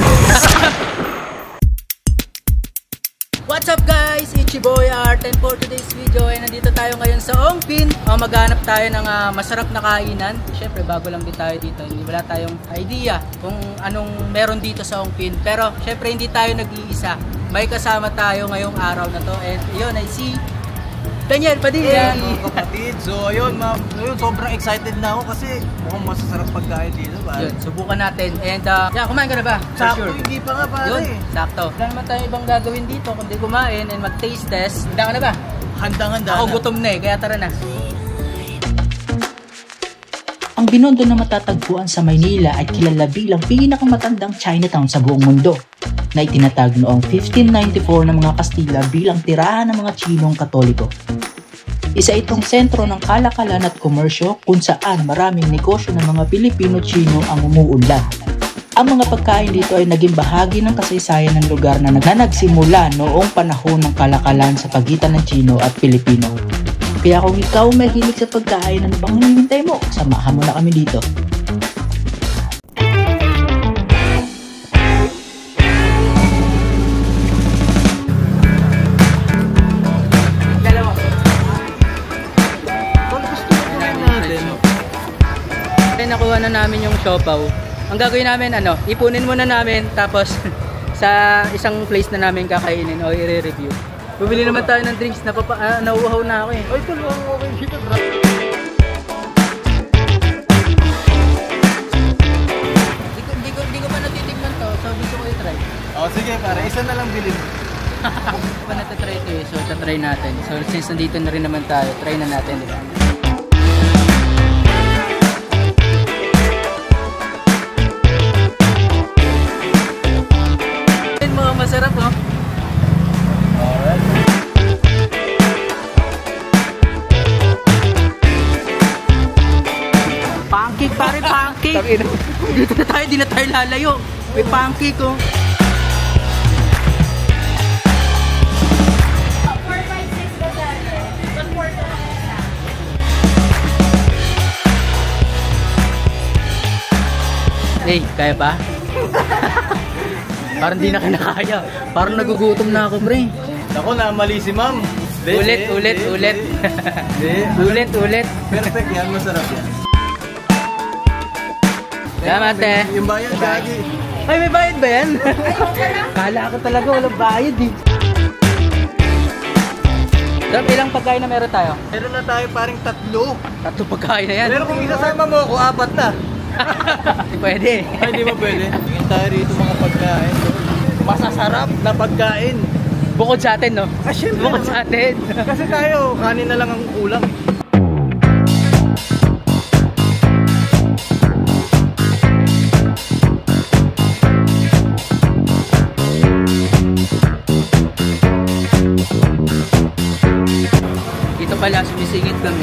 ba? What's up guys? Ichiboy Art, and for today's video ay nandito tayo ngayon sa Ongpin. Maghanap tayo ng masarap na kainan. Siyempre bago lang din tayo dito, wala tayong idea kung anong meron dito sa Ongpin. Pero siyempre hindi tayo nag-iisa. May kasama tayo ngayong araw na to, and yun ay si Daniel Padilla. Hey, mga kapatid. So ayun, sobrang excited na ako kasi mukhang masasarap pagkain dito. Yun, subukan natin. And kumain ka na ba? Sakto, sure. Hindi pa nga pare. Yun, sakto. Wala naman tayo ibang gagawin dito kundi kumain and mag-taste test. Handa ka na ba? Handang-handa Ako na. gutom na kaya tara na. Ang Binondo na matatagpuan sa Maynila ay kilala bilang pinakamatandang Chinatown sa buong mundo, na itinatag noong 1594 ng mga Kastila bilang tirahan ng mga Chinong Katoliko. Isa itong sentro ng kalakalan at komersyo kung saan maraming negosyo ng mga Pilipino-Chino ang umuunlad. Ang mga pagkain dito ay naging bahagi ng kasaysayan ng lugar na nagsimula noong panahon ng kalakalan sa pagitan ng Chino at Pilipino. Kaya kung ikaw mahilig sa pagkain, ano bang hinihintay mo? Samahan mo na kami dito. Nakuha na namin yung siopaw. Ang gagawin namin, ipunin muna namin, tapos sa isang place na namin kakainin o i-review. Bumili naman tayo ng drinks, nauuhaw na ako eh. Ay, ito lang okay dito, bro. Hindi ko pa natitikman to, so gusto ko i-try. Oh, sige pare, isa na lang bilhin. Hindi ko pa natatry ito eh, so tatry natin. So since nandito na rin naman tayo, try na natin, di ba? Masarap, no? Alright. Pancake, pare, pancake. Dito na tayo, di na tayo lalayo. May pancake, oh. Hey, kaya ba? Parang di na kinakaya. Parang nagugutom na ako, pre. Ako na, mali si ma'am. Ulit. Ulit. Perfect yan, masarap yan. Salamat, eh. Yung bayad, gagi. Ay, may bayad ba yan? Kala ko talaga walang bayad, eh. Dap, ilang pagkain na meron tayo? Meron na tayo paring 3. 3 pagkain na yan. Pero kung isasama mo ako, 4 na. Pwede. Ay, di ba pwede? Tingin tayo rito mga pagkain. Masasarap na pagkain. Bukod sa atin, no? Ah, syempre. Bukod sa atin. Kasi tayo, kanin na lang ang kulang. Dito pala, sumisingit lang.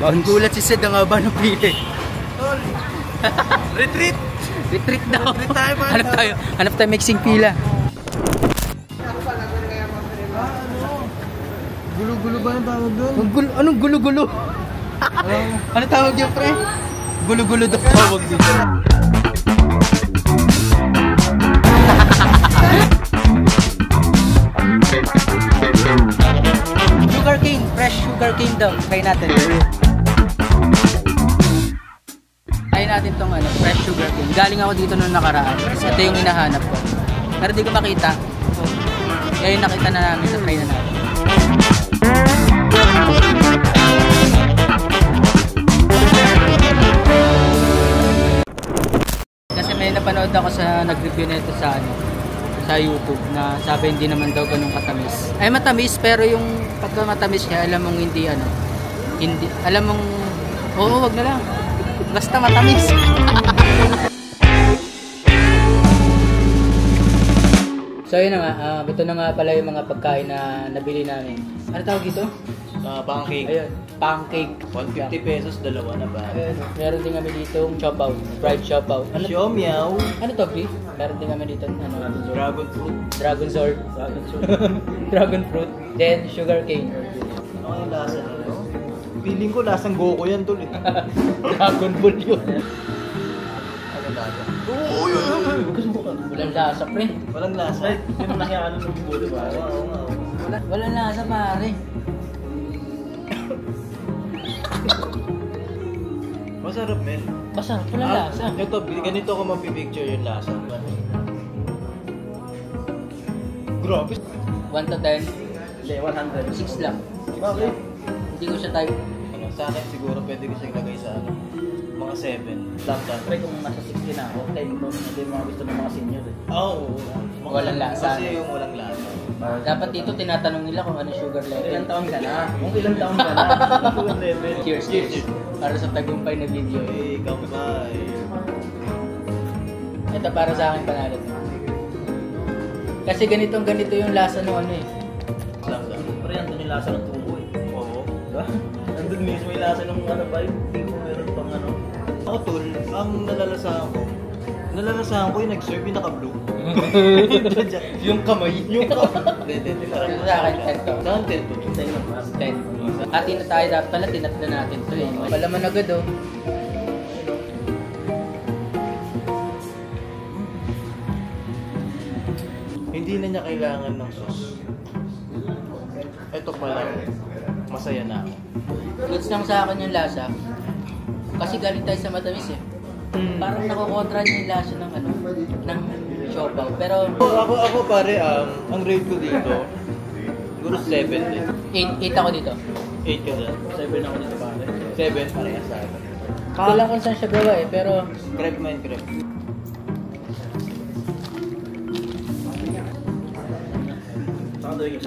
Ang gulat si Sid, ang haba ng pili. Retreat! Retreat daw. Retreat tayo, man. Hanap tayo mixing pila. Gulo-gulo ba ang tawag doon? Anong gulo-gulo? Ano tawag yun, pre? Gulo-gulo daw tawag dito. Sugar cane, fresh sugar cane daw. Try natin. Try natin tong fresh sugar cane. Galing ako dito nung nakaraan. Kasi ito yung hinahanap ko. Pero di ko makita. Kaya nakita na namin sa try na natin. Kasi may napanood ako sa nag-review nito sa sa YouTube na sabi hindi naman daw ganun katamis. Ay matamis, pero yung pagka matamis siya, alam mong hindi hindi, alam mong wag na lang. Basta matamis. So yun na nga, ito na nga pala yung mga pagkain na nabili namin. Ano tawag dito? Pancake. Ayun, pancake. 150 pesos, dalawa na ba? Ayun, meron din kami dito yung siopaw, fried siopaw. Siyo, meow. Ano to, Bri? Meron din kami dito, Dragon fruit. Dragon sword. Dragon fruit. Then, sugar cane. Ano yung lasa nito? Feeling ko lasang Goku yan, tol. Dragon Ball yun. lasa. Oo, yun. Walang lasa, pre. Walang lasa. Hindi mo nakiyaan ng buo, diba? Oo nga. Walang lasa, pare. Masarap, men. Masarap, walang lasa. Ito, ganito ko mapipicture yung lasa. Grabe. 1 to 10, Hindi, 100. 6 lang. Bakit? Hindi ko siya type. Ano, sa akin siguro pwede ko siya ilagay sa ano, mga 7. Dapat. Pre, kung nasa 60 na ako, tayo ko hindi yung mga gusto ng mga senior eh. Oo. Walang lasa. Kasi yung walang lasa. Dapat dito tinatanong nila kung ano sugar level. Ilang taon ka na? Kung ilang taon ka na? Sugar level. Cheers, cheers. Para sa tagumpay na video. Hey, kampay. Ito para sa akin panalo. Kasi ganito yung lasa ng ano eh. Lasa. Pre, andun yung lasa ng tubo eh. Oo. Diba? Andun mismo yung lasa ng ano ba? Hindi ko meron pang ano. Ako, tol, ang nalalasahan ko yung nag-serve yung naka-blue. Yung kamay. Yung Hindi. Sa akin, ito. Saan 10 to? 10 lang mas. 10. Ati na tayo dapat pala, tinatla natin to eh. Palaman agad oh. Hindi na niya kailangan ng sauce. Ito pa lang, masaya na ako. Goods lang sa akin yung lasa. Kasi galing tayo sa matamis eh. Parang nakukontra niya yung lasa ng ano, ng siopaw. Pero Ako pare, ang rate ko dito, siguro 7 din. 8 ako dito. 8 ka dyan. 7 ako dito pare. 7, parehas sa akin. Hindi lang kung saan siya gawa eh, pero Crepe man, crepe. Saka doon yung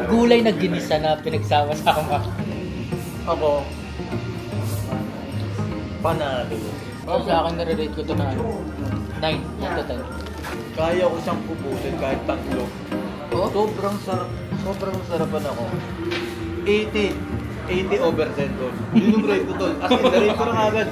gulay na ginisa na pinagsama-sama. Ako, panalo. So sa akin nare-rate ko to na 9 to 10. Kaya ko siyang pupusin kahit tatlo. Oh? Sobrang sarap. Sobrang sarapan ako. 80 over 10 tol. Yun yung rate ko tol. As in, na-rate ko na agad.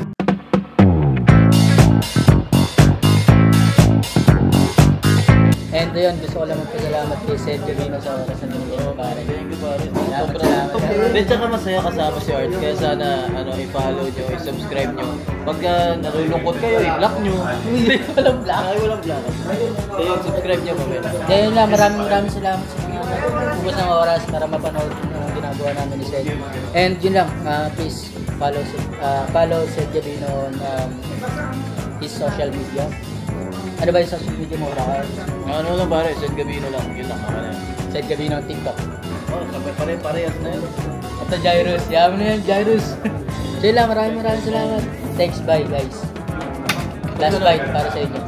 And yun, gusto ko lang magpasalamat kay Sed Gavino sa oras na binigyan pare. Thank you pare. Salamat. Then tsaka masaya kasama si Art. Kaya sana i-follow nyo, i-subscribe nyo. Pagka nalulungkot kayo, i-block nyo. Hindi walang black. Ay, walang block. Kaya subscribe nyo mamaya. Dahil lang, maraming salamat sa mga ubos ng oras para mapanood yung ginagawa namin ni Sed. And yun lang, please follow Sed Gavino on his social media. Ano ba yung social media mo, Rakar? Ano lang pare, Sed Gavino lang. Yun lang ako na yan. Sed Gavino on TikTok. Oh, sabay parehas na yun. At Jairus, yaman na yan, Jairus. So yun lang, maraming salamat. Thanks, bye guys. Last bite para sa inyo.